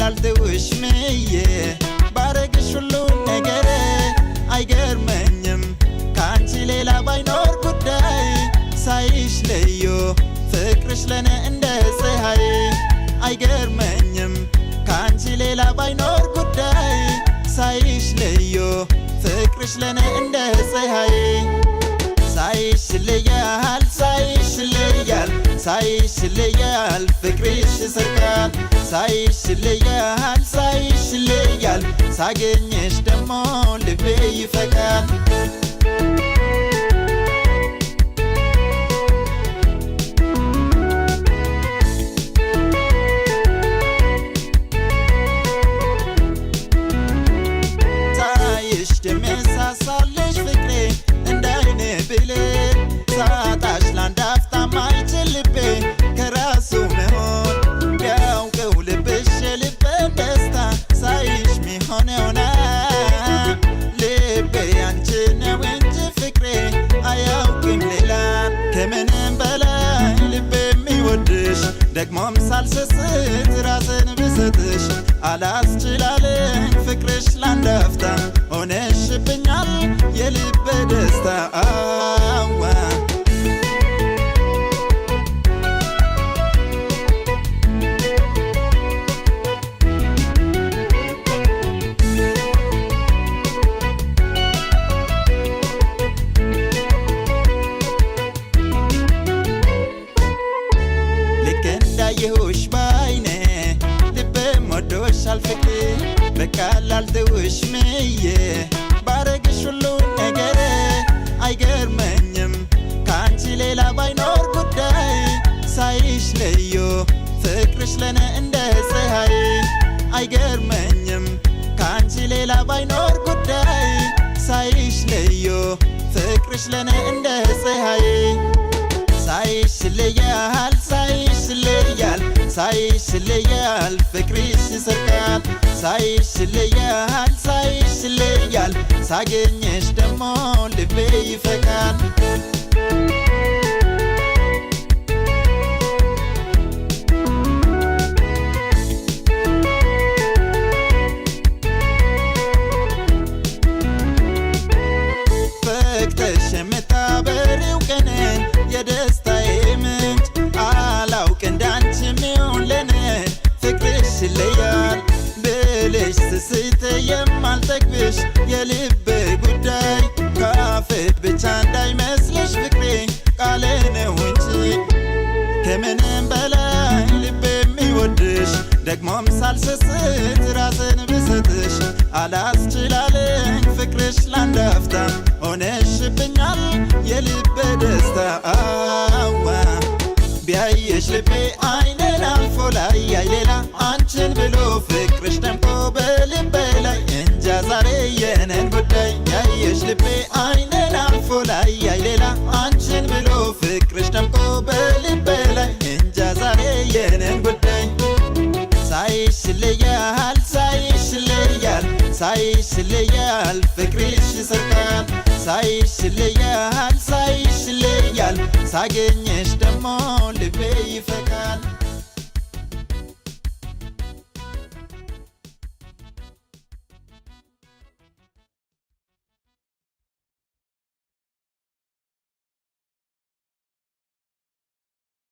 ላልተውሽ ምዬ ባረግሽ ሁሉ ነገር አይገርመኝም ካንቺ ሌላ ባይኖር ጉዳይ ሳይሽ ለዮ ፍቅርሽ ለኔ እንደ ፀሐይ አይገርመኝም ካንቺ ሌላ ባይኖር ጉዳይ ሳይሽ ለዮ ፍቅርሽ ለኔ እንደ ፀሐይ ሳይሽ ይለያል ሳይሽ ይለያል ሳይሽ ይለያል ፍቅርሽ ይሰርቃል ሳይሽ ይለያል ሳይሽ ይለያል ሳገኘሽ ደሞ ልቤ ይፈካል ሳይሽ ደሜሳሳልሽ ፍቅሬ እንዳይኔ ብሌን ሳጣሽ ላንድ አፍታ ማይችል ልቤ ከራሱ መሆን ቢያውቀው ልብሽ የልቤን ደስታ ሳይሽ ሚሆን ይሆናል ልቤ ያንቺ ነው እንጂ ፍቅሬ አያውቅም ሌላ ከምንም በላይ ልቤ የሚወድሽ ደግሞም ሳልሰስት ራስን ብሰጥሽ አላስችላለኝ ፍቅርሽ ላንድ አፍታ ሆነሽብኛል የልቤ ደስታ አዋ ልክ እንዳየሁሽ ባይኔ ልቤም ወዶሻል ፍቅሬ በቃ ላልተውሽ ምዬ ባረግሽ ሁሉ ነገር አይገርመኝም ካንቺ ሌላ ባይኖር ጉዳይ ሳይሽ ለዮ ፍቅርሽ ለኔ እንደ ፀሐይ አይገርመኝም ካንቺ ሌላ ባይኖር ጉዳይ ሳይሽ ለዮ ፍቅርሽ ለኔ እንደ ፀሐይ ሳይሽ ይለያል ሳይሽ ይለያል ሳይሽ ይለያል ፍቅርሽ ይሰርቃል ሳይሽ ይለያል ሳይሽ ይለያል ሳገኘሽ ደሞ ልቤ ይፈካል ፈክተሽ የምታበሪው ቀንን የደስታዬ ምንጭ አላውቅ እንዳንቺ ሚሆን ለኔ ፍቅርሽ ይለያል ብልሽ ስስት የማልጠግብሽ የልብ ጉዳይ ካፌ ብቻ እንዳይመስልሽ ፍቅሬ ቃሌ ነው እንጂ ከምንም በላይ ልቤ የሚወድሽ ደግሞም ሳልሰስት ራስን ብሰጥሽ አላስችላለኝ ፍቅርሽ ላንድ አፍታ ሆነሽብኛል የልቤ ደስታ አዋ ቢያየሽ ልቤ አይኔን አልፎ ላያይ ሌላ አንቺን ብሎ ፍቅርሽ ደምቆ በልቤ ላይ እንጃ ዛሬ የነን ጉዳይ ያየሽ ልቤ አይኔን አልፎ ላያይ ሌላ አንቺን ብሎ ፍቅርሽ ደምቆ በልቤ ላይ እንጃ ዛሬ የነን ጉዳይ ሳይሽ ይለያል ሳይሽ ይለያል ሳይሽ ይለያል ፍቅርሽ ይሰርቃል ሳይሽ ይለያል ሳይሽ ይለያል ሳገኘሽ ደሞ ልቤ ይፈካል